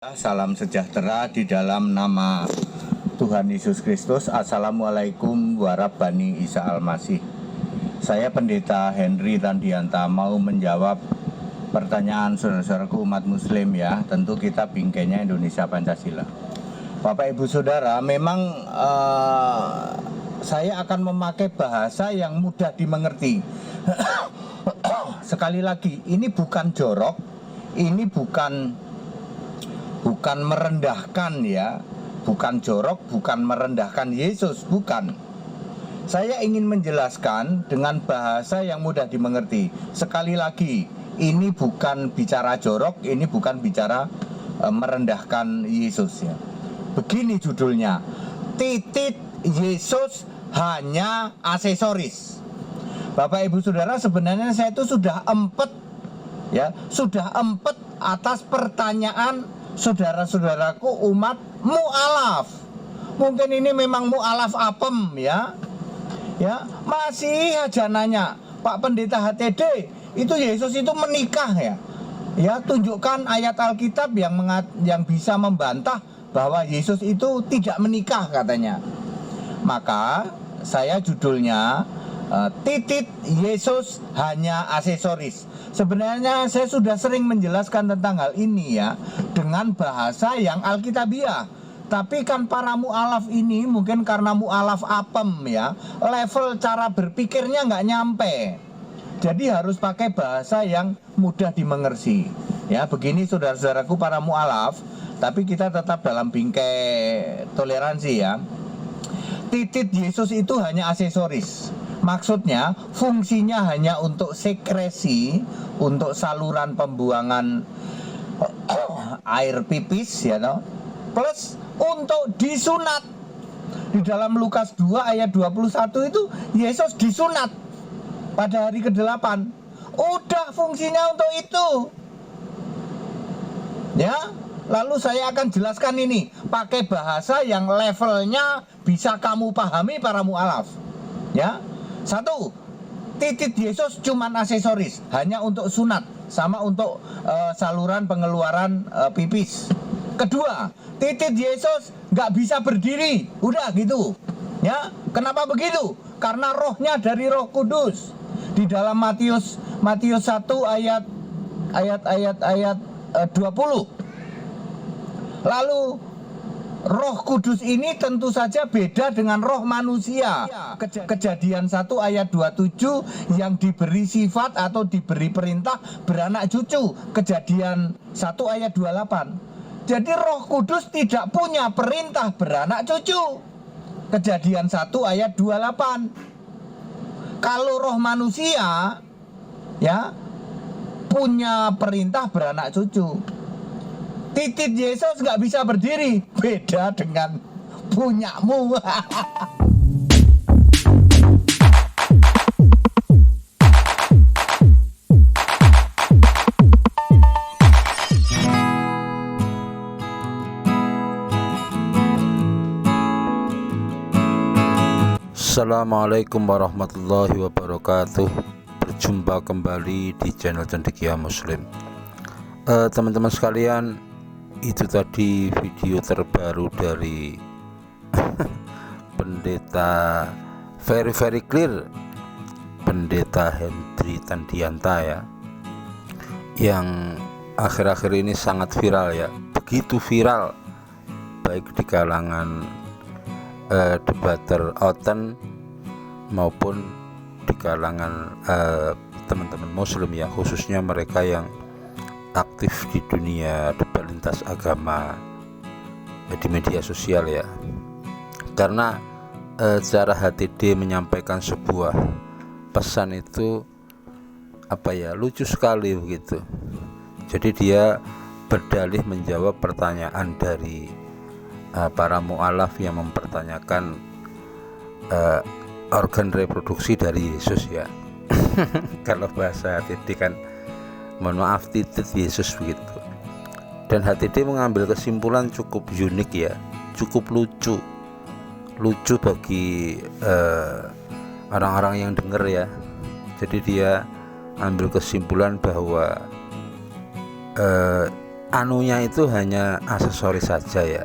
Salam sejahtera di dalam nama Tuhan Yesus Kristus. Assalamualaikum warahmatullahi Isa Al-Masih. Saya Pendeta Henry Tandianta mau menjawab pertanyaan saudara-saudaraku umat muslim ya. Tentu kita bingkainya Indonesia Pancasila. Bapak Ibu Saudara, memang saya akan memakai bahasa yang mudah dimengerti. Sekali lagi, ini bukan jorok, ini bukan merendahkan ya, bukan jorok, bukan merendahkan Yesus, bukan. Saya ingin menjelaskan dengan bahasa yang mudah dimengerti. Sekali lagi, ini bukan bicara jorok, ini bukan bicara merendahkan Yesus ya. Begini judulnya, titik Yesus hanya aksesoris. Bapak Ibu Saudara, sebenarnya saya itu sudah empet atas pertanyaan saudara-saudaraku umat mu'alaf. Mungkin ini memang mu'alaf apem ya, masih aja nanya, Pak Pendeta HTD, itu Yesus itu menikah ya? Ya, tunjukkan ayat Alkitab yang bisa membantah bahwa Yesus itu tidak menikah katanya. Maka saya judulnya titik Yesus hanya aksesoris. Sebenarnya saya sudah sering menjelaskan tentang hal ini ya, dengan bahasa yang alkitabiah. Tapi kan para mu'alaf ini mungkin karena mu'alaf apem ya, level cara berpikirnya nggak nyampe. Jadi harus pakai bahasa yang mudah dimengerti. Ya, begini saudara-saudaraku para mu'alaf, tapi kita tetap dalam bingkai toleransi ya. Titik Yesus itu hanya aksesoris. Maksudnya fungsinya hanya untuk sekresi, untuk saluran pembuangan air pipis ya no? Plus untuk disunat. Di dalam Lukas 2 ayat 21 itu Yesus disunat pada hari ke-8. Udah fungsinya untuk itu. Ya, lalu saya akan jelaskan ini pakai bahasa yang levelnya bisa kamu pahami para mu'alaf. Ya. Satu, titik Yesus cuman aksesoris, hanya untuk sunat, sama untuk saluran pengeluaran pipis. Kedua, titik Yesus nggak bisa berdiri, udah gitu. Ya, kenapa begitu? Karena rohnya dari Roh Kudus. Di dalam Matius 1 ayat 20. Lalu Roh Kudus ini tentu saja beda dengan roh manusia. Kejadian 1 ayat 27 yang diberi sifat atau diberi perintah beranak cucu. Kejadian 1 ayat 28. Jadi Roh Kudus tidak punya perintah beranak cucu. Kejadian 1 ayat 28. Kalau roh manusia ya punya perintah beranak cucu. Titik Yesus nggak bisa berdiri, beda dengan punyamu. Assalamualaikum warahmatullahi wabarakatuh. Berjumpa kembali di channel Cendekia Muslim. Teman-teman sekalian, itu tadi video terbaru dari Pendeta very clear, Pendeta Henry Tandianta ya, yang akhir-akhir ini sangat viral ya, begitu viral baik di kalangan debater oten maupun di kalangan teman-teman muslim ya, khususnya mereka yang aktif di dunia debat lintas agama di media sosial ya. Karena cara HTD menyampaikan sebuah pesan itu lucu sekali begitu. Jadi dia berdalih menjawab pertanyaan dari para mu'alaf yang mempertanyakan organ reproduksi dari Yesus ya. Kalau bahasa HTD kan, mohon maaf, titik Yesus begitu. Dan HTD mengambil kesimpulan cukup unik ya, cukup lucu bagi orang-orang yang dengar ya. Jadi dia ambil kesimpulan bahwa anunya itu hanya aksesoris saja ya,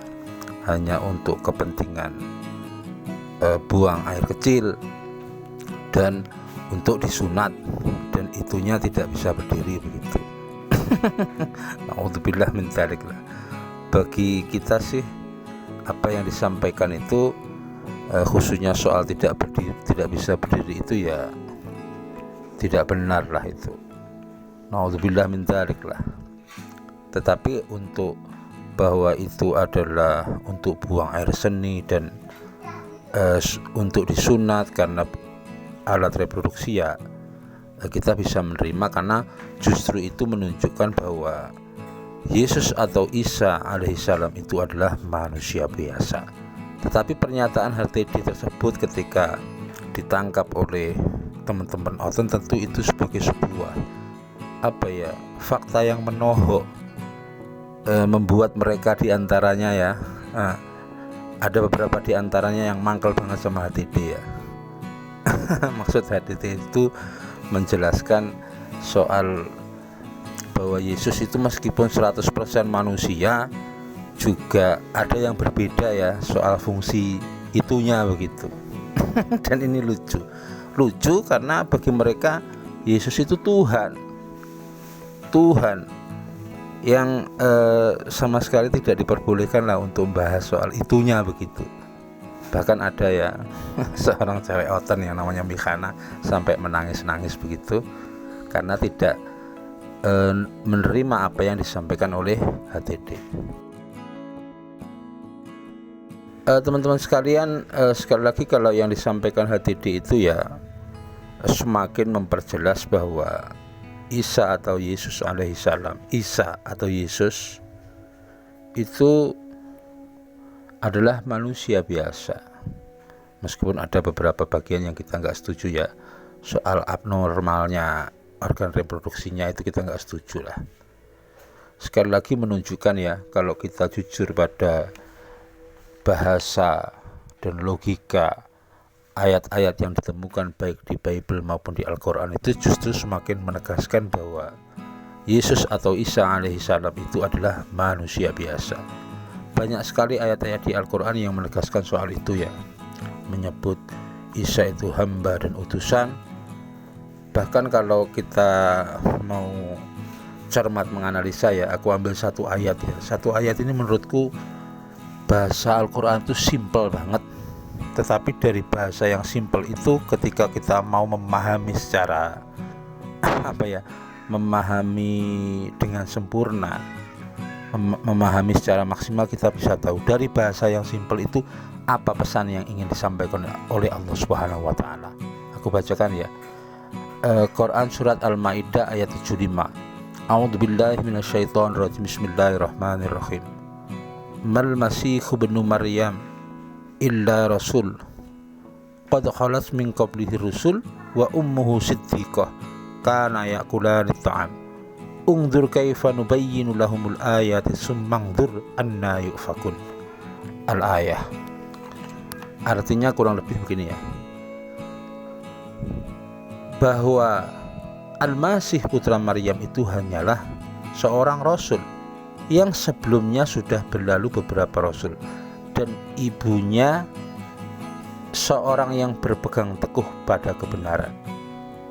hanya untuk kepentingan buang air kecil dan untuk disunat, dan itunya tidak bisa berdiri begitu. Naudzubillah min dzalik lah. Bagi kita sih apa yang disampaikan itu khususnya soal tidak bisa berdiri itu ya tidak benar lah itu. Naudzubillah min dzalik lah. Tetapi untuk bahwa itu adalah untuk buang air seni dan untuk disunat karena alat reproduksi, ya kita bisa menerima karena justru itu menunjukkan bahwa Yesus atau Isa alaihissalam itu adalah manusia biasa. Tetapi pernyataan HTD tersebut ketika ditangkap oleh teman-teman Oten tentu itu sebagai sebuah fakta yang menohok, membuat mereka diantaranya ya ada beberapa diantaranya yang mangkel banget sama HTD ya. Maksud HTD itu menjelaskan soal bahwa Yesus itu meskipun 100% manusia juga ada yang berbeda ya soal fungsi itunya begitu. Dan ini lucu karena bagi mereka Yesus itu Tuhan yang sama sekali tidak diperbolehkan lah untuk membahas soal itunya begitu. Bahkan ada ya seorang cewek Oten yang namanya Mikhana sampai menangis-nangis begitu karena tidak menerima apa yang disampaikan oleh HTD. Teman-teman sekalian, sekali lagi kalau yang disampaikan HTD itu ya semakin memperjelas bahwa Isa atau Yesus alaihissalam, Isa atau Yesus itu adalah manusia biasa. Meskipun ada beberapa bagian yang kita nggak setuju ya, soal abnormalnya organ reproduksinya itu kita nggak setuju lah. Sekali lagi menunjukkan ya, kalau kita jujur pada bahasa dan logika ayat-ayat yang ditemukan baik di Bible maupun di Al-Quran, itu justru semakin menegaskan bahwa Yesus atau Isa alaihissalam itu adalah manusia biasa. Banyak sekali ayat-ayat di Al-Quran yang menegaskan soal itu ya, menyebut Isa itu hamba dan utusan. Bahkan kalau kita mau cermat menganalisa ya, aku ambil satu ayat ya. Satu ayat ini menurutku bahasa Al-Quran itu simple banget. Tetapi dari bahasa yang simple itu ketika kita mau memahami secara memahami dengan sempurna, memahami secara maksimal, kita bisa tahu dari bahasa yang simple itu apa pesan yang ingin disampaikan oleh Allah Subhanahu wa taala. Aku bacakan ya. Quran surat Al-Maidah ayat 75. A'udzubillahi minasyaitonirrajim. Bismillahirrahmanirrahim. Mal Masihu ibnu Maryam illa rasul qad khalat min qablihi rusul wa ummuhu siddiqah kana ya'kulani ta'am unzur kaifa nubayyinu lahumul ayati summa anzur anna yufakun. Al-ayah. Artinya kurang lebih begini ya, bahwa Al-Masih putra Maryam itu hanyalah seorang rasul yang sebelumnya sudah berlalu beberapa rasul, dan ibunya seorang yang berpegang teguh pada kebenaran.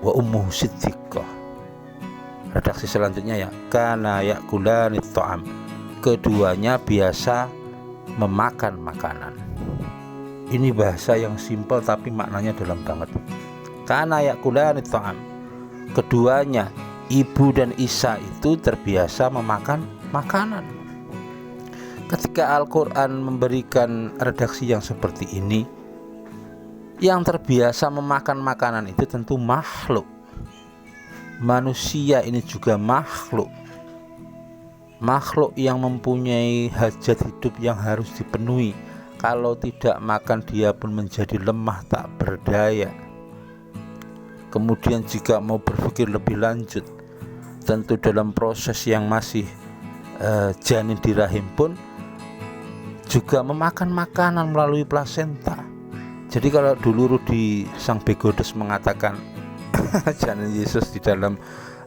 Wa ummuhu siddiqah. Redaksi selanjutnya ya, kana ya'kulani ta'am. Keduanya biasa memakan makanan. Ini bahasa yang simpel tapi maknanya dalam banget. Kana ya'kulani ta'am. Keduanya, ibu dan Isa itu terbiasa memakan makanan. Ketika Al-Quran memberikan redaksi yang seperti ini, yang terbiasa memakan makanan itu tentu makhluk. Manusia ini juga makhluk yang mempunyai hajat hidup yang harus dipenuhi. Kalau tidak makan dia pun menjadi lemah tak berdaya. Kemudian jika mau berpikir lebih lanjut, tentu dalam proses yang masih janin di rahim pun juga memakan makanan melalui plasenta. Jadi kalau dulu Rudi Sang Begodes mengatakan janin Yesus di dalam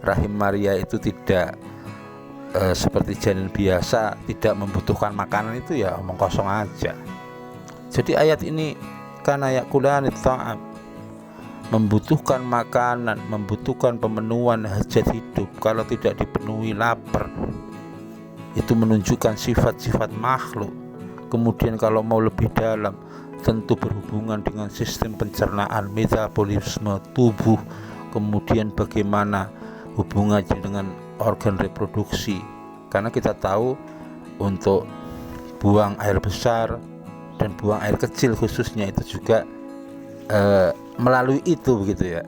rahim Maria itu tidak seperti janin biasa tidak membutuhkan makanan, itu ya omong kosong aja. Jadi ayat ini karena yakulani ta'am, membutuhkan makanan, membutuhkan pemenuhan hajat hidup. Kalau tidak dipenuhi lapar, itu menunjukkan sifat-sifat makhluk. Kemudian kalau mau lebih dalam, tentu berhubungan dengan sistem pencernaan, metabolisme tubuh, kemudian bagaimana hubungannya dengan organ reproduksi. Karena kita tahu untuk buang air besar dan buang air kecil khususnya itu juga melalui itu, begitu ya.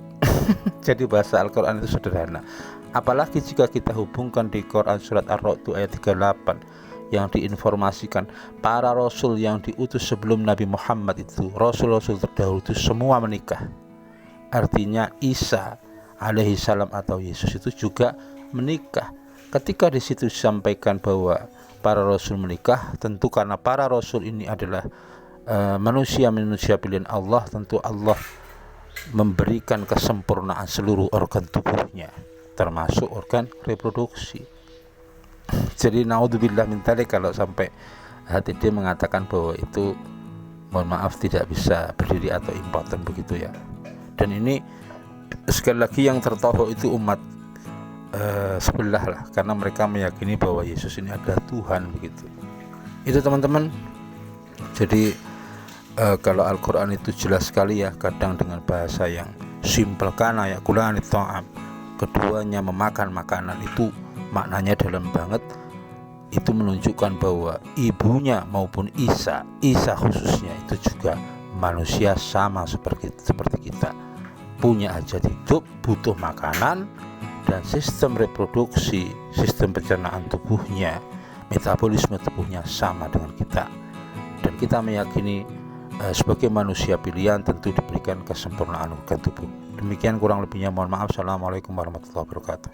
Jadi bahasa Al-Quran itu sederhana. Apalagi jika kita hubungkan di Quran surat Ar-Ra'd ayat 38 yang diinformasikan para rasul yang diutus sebelum Nabi Muhammad itu, rasul-rasul terdahulu itu semua menikah. Artinya Isa alaihi salam atau Yesus itu juga menikah. Ketika di situ disampaikan bahwa para rasul menikah, tentu karena para rasul ini adalah manusia pilihan Allah, tentu Allah memberikan kesempurnaan seluruh organ tubuhnya, termasuk organ reproduksi. Jadi naudzubillah min dzalik kalau sampai HTD mengatakan bahwa itu, mohon maaf, tidak bisa berdiri atau impoten, begitu ya. Dan ini sekali lagi yang tertohok itu umat sebelah lah, karena mereka meyakini bahwa Yesus ini adalah Tuhan, begitu. Itu teman-teman. Jadi kalau Al-Quran itu jelas sekali ya, kadang dengan bahasa yang simpel, karena yakulani ta'am, keduanya memakan makanan, itu maknanya dalam banget. Itu menunjukkan bahwa ibunya maupun Isa khususnya itu juga manusia sama seperti kita, punya hajat hidup, butuh makanan, dan sistem reproduksi, sistem pencernaan tubuhnya, metabolisme tubuhnya sama dengan kita. Dan kita meyakini sebagai manusia pilihan tentu diberikan kesempurnaan organ tubuh. Demikian kurang lebihnya, mohon maaf. Assalamualaikum warahmatullahi wabarakatuh.